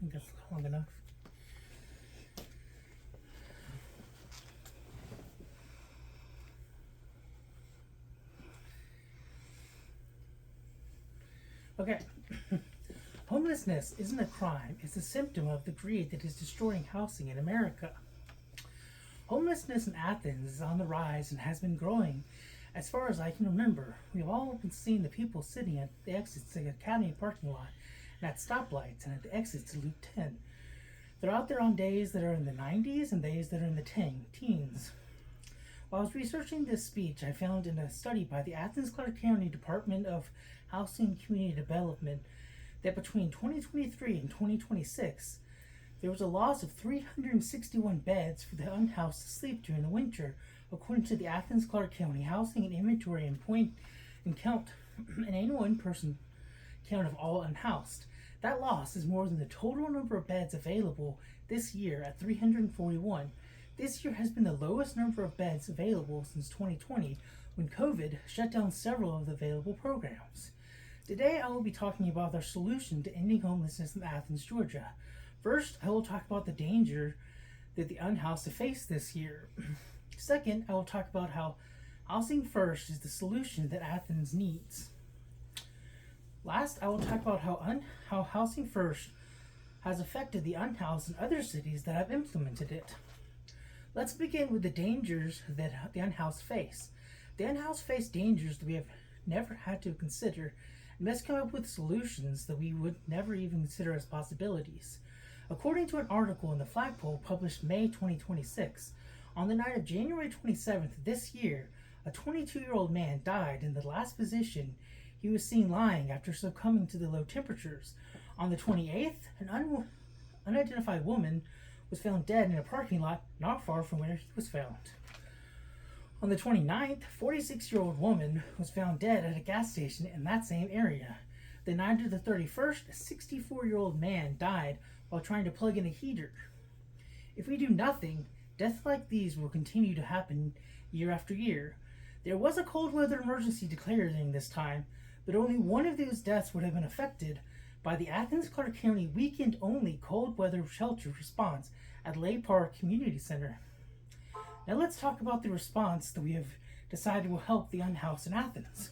think that's long enough. Okay. Homelessness isn't a crime, it's a symptom of the greed that is destroying housing in America. Homelessness in Athens is on the rise and has been growing as far as I can remember. We've all been seeing the people sitting at the exits of the Academy parking lot and at stoplights and at the exits of Loop 10. They're out there on days that are in the 90s and days that are in the teens. While I was researching this speech, I found in a study by the Athens-Clarke County Department of Housing and Community Development that between 2023 and 2026, there was a loss of 361 beds for the unhoused to sleep during the winter, according to the Athens-Clarke County Housing and Inventory and Point and Count, an annual in-person count of all unhoused. That loss is more than the total number of beds available this year at 341. This year has been the lowest number of beds available since 2020, when COVID shut down several of the available programs. Today I will be talking about our solution to ending homelessness in Athens, Georgia. First, I will talk about the danger that the unhoused have faced this year. Second, I will talk about how Housing First is the solution that Athens needs. Last, I will talk about how Housing First has affected the unhoused in other cities that have implemented it. Let's begin with the dangers that the unhoused face. The unhoused face dangers that we have never had to consider, and let's come up with solutions that we would never even consider as possibilities. According to an article in the Flagpole published May 2026, on the night of January 27th this year, a 22-year-old man died in the last position he was seen lying after succumbing to the low temperatures. On the 28th, an unidentified woman was found dead in a parking lot not far from where he was found. On the 29th, a 46-year-old woman was found dead at a gas station in that same area. The night of the 31st, a 64-year-old man died while trying to plug in a heater. If we do nothing, deaths like these will continue to happen year after year. There was a cold weather emergency declared during this time, but only one of those deaths would have been affected by the Athens-Clarke County weekend-only cold weather shelter response at Lay Park Community Center. Now let's talk about the response that we have decided will help the unhoused in Athens.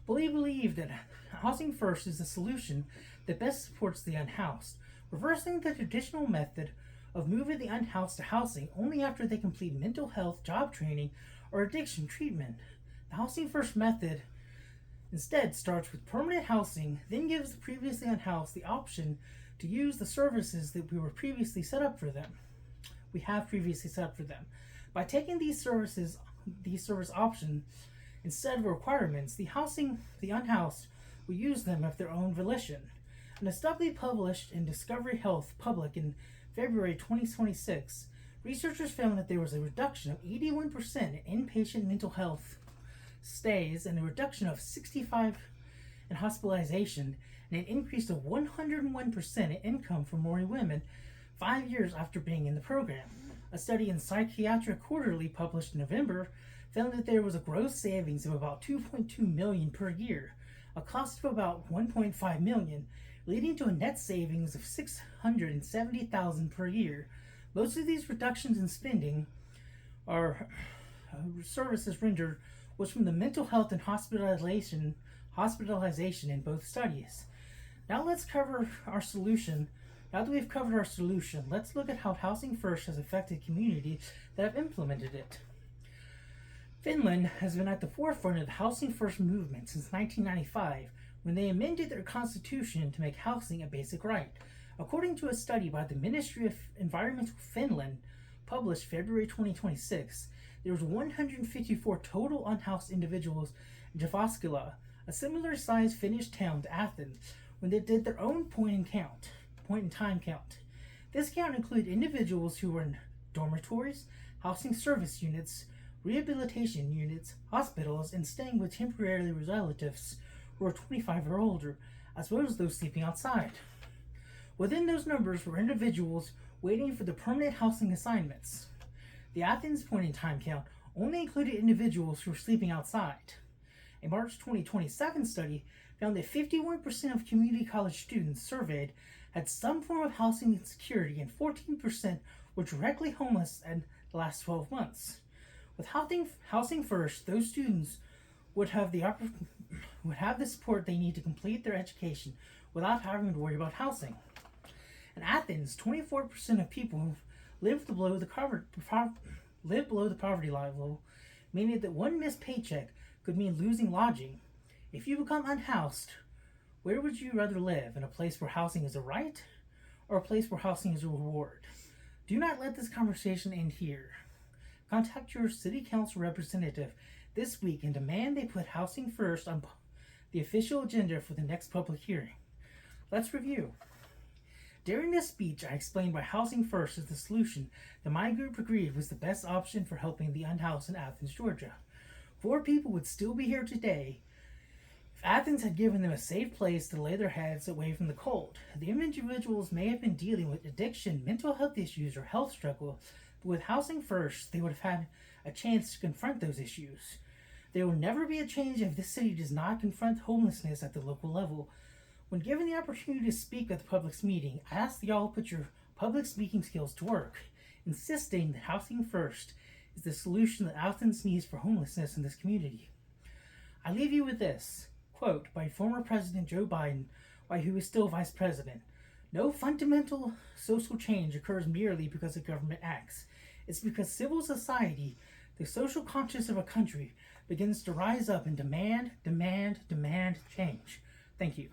We believe that Housing First is the solution that best supports the unhoused, reversing the traditional method of moving the unhoused to housing only after they complete mental health, job training, or addiction treatment. The Housing First method instead starts with permanent housing, then gives the previously unhoused the option to use the services that we have previously set up for them. By taking these service options instead of requirements, the unhoused will use them of their own volition. In a study published in Discovery Health Public in February 2026, researchers found that there was a reduction of 81% in inpatient mental health stays and a reduction of 65% in hospitalization and an increase of 101% in income for Maori women 5 years after being in the program. A study in Psychiatric Quarterly published in November found that there was a gross savings of about $2.2 million per year, a cost of about $1.5 million, leading to a net savings of $670,000 per year. Most of these reductions in spending are services rendered was from the mental health and hospitalization in both studies. Now let's cover our solution. Now that we've covered our solution, let's look at how Housing First has affected communities that have implemented it. Finland has been at the forefront of the Housing First movement since 1995, when they amended their constitution to make housing a basic right. According to a study by the Ministry of Environmental Finland, published February 2026, there was 154 total unhoused individuals in Jyväskylä, a similar-sized Finnish town to Athens, when they did their own point-in-time count. This count included individuals who were in dormitories, housing service units, rehabilitation units, hospitals, and staying with temporary relatives who were 25 or older, as well as those sleeping outside. Within those numbers were individuals waiting for the permanent housing assignments. The Athens point-in-time count only included individuals who were sleeping outside. A March 2027 study found that 51% of community college students surveyed had some form of housing insecurity, and 14% were directly homeless in the last 12 months. With housing first, those students would have the support they need to complete their education without having to worry about housing. In Athens, 24% of people live below the poverty level, meaning that one missed paycheck could mean losing lodging. If you become unhoused, where would you rather live? In a place where housing is a right, or a place where housing is a reward? Do not let this conversation end here. Contact your city council representative this week and demand they put housing first on the official agenda for the next public hearing. Let's review. During this speech, I explained why housing first is the solution that my group agreed was the best option for helping the unhoused in Athens, Georgia. 4 people would still be here today if Athens had given them a safe place to lay their heads away from the cold. The individuals may have been dealing with addiction, mental health issues, or health struggle, but with housing first, they would have had a chance to confront those issues. There will never be a change if this city does not confront homelessness at the local level. When given the opportunity to speak at the public meeting, I ask that y'all put your public speaking skills to work, insisting that housing first is the solution that Athens needs for homelessness in this community. I leave you with this quote by former President Joe Biden while he was still vice president. No fundamental social change occurs merely because a government acts. It's because civil society, the social conscience of a country, begins to rise up and demand change. Thank you.